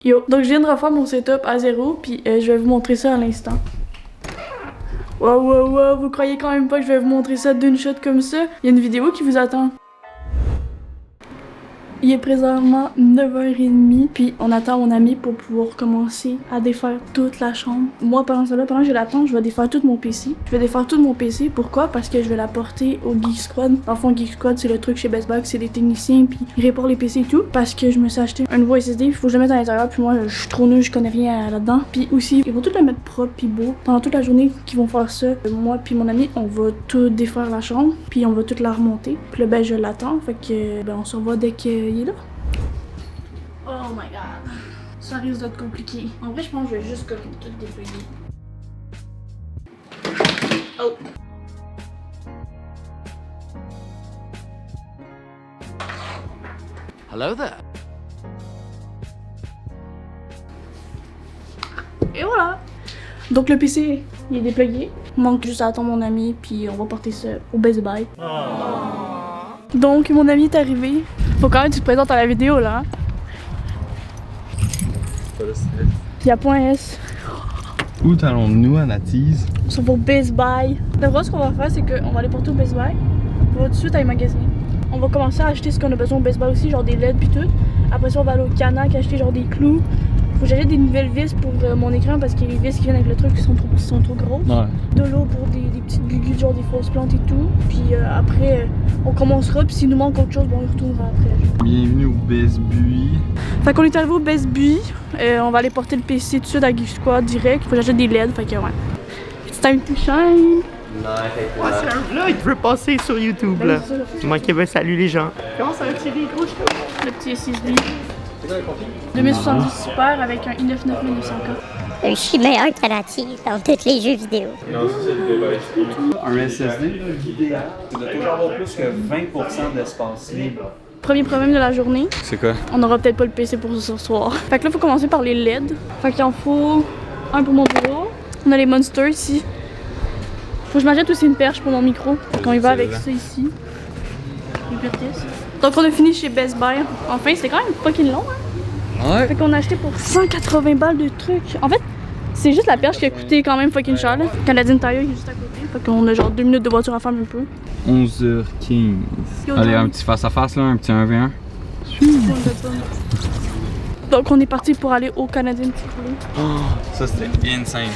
Yo, donc je viens de refaire mon setup à zéro, puis je vais vous montrer ça à l'instant. Wow, vous croyez quand même pas que je vais vous montrer ça d'une shot comme ça? Il y a une vidéo qui vous attend. Il est présentement 9h30, puis on attend mon ami pour pouvoir commencer à défaire toute la chambre. Moi, pendant ça là, pendant que je l'attends, je vais défaire tout mon PC. Je vais défaire tout mon PC, pourquoi? Parce que je vais l'apporter au Geek Squad. Dans le fond, Geek Squad, c'est le truc chez Best Buy, c'est des techniciens, puis ils réparent les PC et tout. Parce que je me suis acheté un nouveau SSD, il faut que je le mette à l'intérieur, puis moi, je suis trop nul, je connais rien là-dedans. Puis aussi, ils vont tout le mettre propre puis beau. Pendant toute la journée qu'ils vont faire ça, moi puis mon ami, on va tout défaire la chambre, puis on va tout la remonter. Puis là, ben, je l'attends, fait que, ben, on se revoit dès qu'il est là. Oh my god. Ça risque d'être compliqué. En vrai, je pense que je vais juste comme tout déployer. Oh. Hello there. Et voilà. Donc le PC, il est déployé. Il manque juste à attendre mon ami, puis on va porter ça au Best Buy. Donc mon ami est arrivé. Faut quand même que tu te présentes à la vidéo là. Il y a point S. Où allons-nous à Natise? On s'en va au Best Buy. D'abord, ce qu'on va faire, c'est qu'on va aller porter au Best Buy. On va tout de suite aller magasiner. On va commencer à acheter ce qu'on a besoin au Best Buy aussi, genre des LED puis tout. Après ça, on va aller au Canac acheter genre des clous. Faut que j'achète des nouvelles vis pour mon écran parce que les vis qui viennent avec le truc sont trop grosses. Ouais. De l'eau pour des petites gugus, genre des fausses plantes et tout. Puis après, on commencera. Puis s'il nous manque autre chose, bon, on y retournera après. Bienvenue au Best Buy. Fait qu'on est arrivé au Best Buy. On va aller porter le PC tout de suite à Geek Squad direct. Faut que j'achète des LED. Fait que ouais. It's time to shine. Là, il veut passer sur YouTube, là. Moi qui veux saluer les gens. Comment ça va tirer les gros cheveux? Le petit SSD. 2070 Super avec un i9 9900K. Je suis meilleur que Natise dans tous les jeux vidéo. Un SSD, l'idéal, c'est de toujours avoir plus que 20% d'espace libre. Premier problème de la journée, C'est quoi? on aura peut-être pas le PC pour ce soir. Fait que là, faut commencer par les LED. Fait qu'il en faut un pour mon bureau. On a les Monsters ici. Faut que je m'achète aussi une perche pour mon micro. Fait qu'on y va avec ça ici. Donc on a fini chez Best Buy. Enfin, c'était quand même fucking long, hein? Ouais. Fait qu'on a acheté pour 180 balles de trucs. En fait, c'est juste la perche qui a coûté quand même fucking cher, là. Canadian Tire qui est juste à côté. Fait qu'on a genre 2 minutes de voiture à faire un peu. 11h15. Allez, un petit face-à-face là, un petit 1v1. Donc on est parti pour aller au Canadian Tire. Oh, ça c'était insane.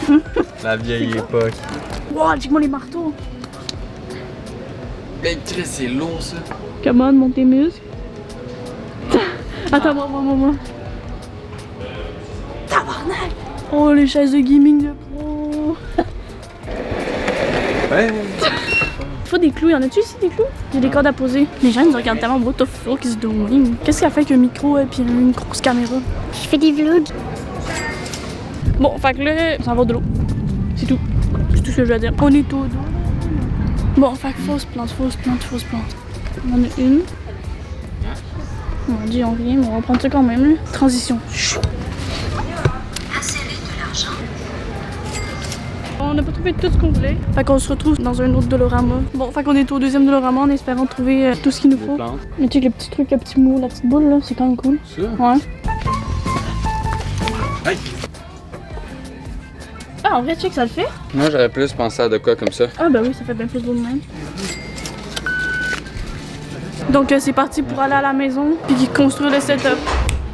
La vieille époque. Wow, check-moi les marteaux. Mais Chris, c'est lourd ça. Come on, monte tes muscles. Attends, moi. Tabarnak! Oh, les chaises de gaming de pro. Ouais. Il faut des clous, y en a-tu ici des clous? Il y a des cordes à poser. Les gens ils nous regardent tellement, what the fuck is doing? Qu'est-ce qu'il a fait qu'un micro et puis une grosse caméra? Je fais des vlogs. Bon, fait que là, ça va de l'eau. C'est tout. C'est tout ce que je veux dire. On est au dos. Bon, fait que fausse plante. On en a une. On dit on vient, mais on va prendre ça quand même. Là. Transition. Chou. On n'a pas trouvé tout ce qu'on voulait. Fait qu'on se retrouve dans un autre Dolorama. Bon, fait qu'on est au deuxième Dolorama en espérant trouver tout ce qu'il nous faut. Mais tu sais que les petits trucs, le petit mot, la petite boule là, c'est quand même cool. Ça? Ouais. Hey. Ah, en vrai, tu sais que ça le fait? Moi j'aurais plus pensé à de quoi comme ça. Ah, bah oui, ça fait bien plus beau de même. Donc, c'est parti pour aller à la maison puis construire le setup.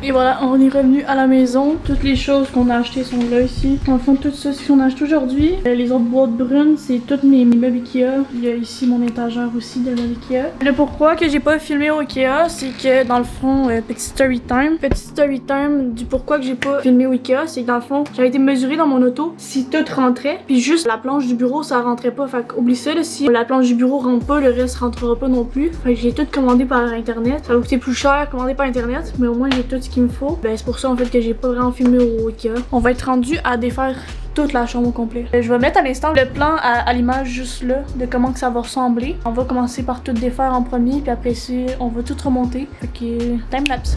Et voilà, on est revenu à la maison. Toutes les choses qu'on a achetées sont là ici. En fond, tout ça, c'est ce qu'on a acheté aujourd'hui. Les autres boîtes brunes, c'est toutes mes meubles Ikea. Il y a ici mon étagère aussi de l'Ikea. Le pourquoi que j'ai pas filmé au Ikea, c'est que dans le fond, petit story time du pourquoi que j'ai pas filmé au Ikea, c'est que dans le fond, j'avais été mesurée dans mon auto si tout rentrait, puis juste la planche du bureau, ça rentrait pas. Fait qu'oublie ça, là, si la planche du bureau rentre pas, le reste rentrera pas non plus. Fait que j'ai tout commandé par internet. Ça va coûter plus cher commander par internet, mais au moins j'ai tout ce qu'il me faut. Ben c'est pour ça en fait que j'ai pas vraiment filmé au Ikea. On va être rendu à défaire toute la chambre au complet. Je vais mettre à l'instant le plan à l'image juste là de comment que ça va ressembler. On va commencer par tout défaire en premier, puis après ça on va tout remonter. Fait que time lapse.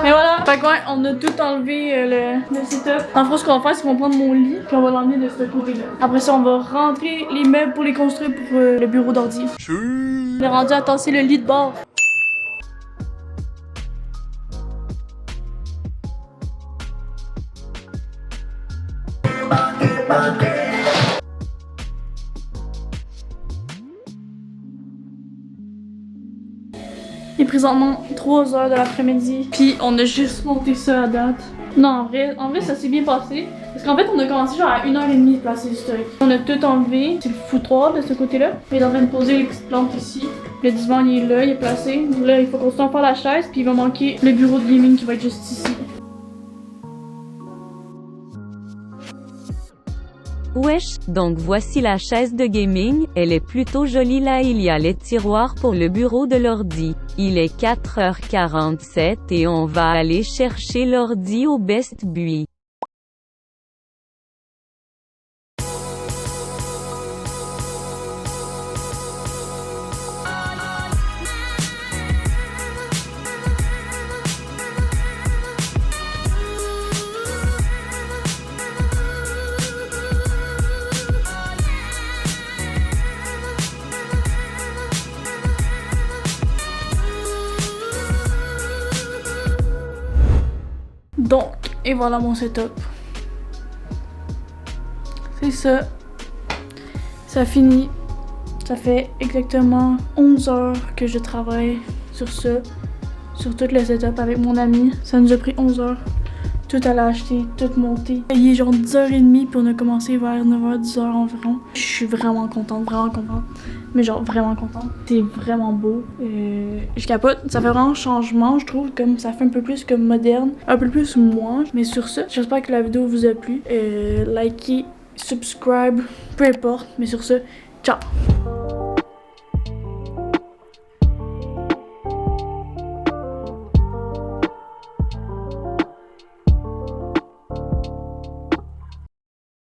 Mais voilà, fait que ouais, on a tout enlevé le setup. En fait, ce qu'on va faire, c'est qu'on va prendre mon lit, puis on va l'emmener de ce côté-là. Après ça, on va rentrer les meubles pour les construire pour le bureau d'ordi. On est rendu à tasser le lit de bord. Il est présentement 3h de l'après-midi, puis on a juste monté ça à date. Non, en vrai ça s'est bien passé. Parce qu'en fait, on a commencé genre à 1h30 de placer l'historique. On a tout enlevé, c'est le foutoir de ce côté-là. Il est en train de poser les petites plantes ici. Le divan, il est là, il est placé. Là, il faut qu'on se faire la chaise, puis il va manquer le bureau de gaming qui va être juste ici. Wesh, donc voici la chaise de gaming, elle est plutôt jolie là, il y a les tiroirs pour le bureau de l'ordi. Il est 4h47 et on va aller chercher l'ordi au Best Buy. Donc, et voilà mon setup. C'est ça. Ça finit. Ça fait exactement 11 heures que je travaille sur ça. Sur tout le setup avec mon ami. Ça nous a pris 11 heures. Tout à l'acheter, tout monter. Il est genre 10h30 puis on a commencé vers 9h, 10h environ. Je suis vraiment contente, mais genre vraiment contente. C'est vraiment beau. Je capote. Ça fait vraiment changement, je trouve, comme ça fait un peu plus comme moderne, un peu plus moi. Mais sur ça, j'espère que la vidéo vous a plu. Likez, subscribe, peu importe. Mais sur ça, ciao!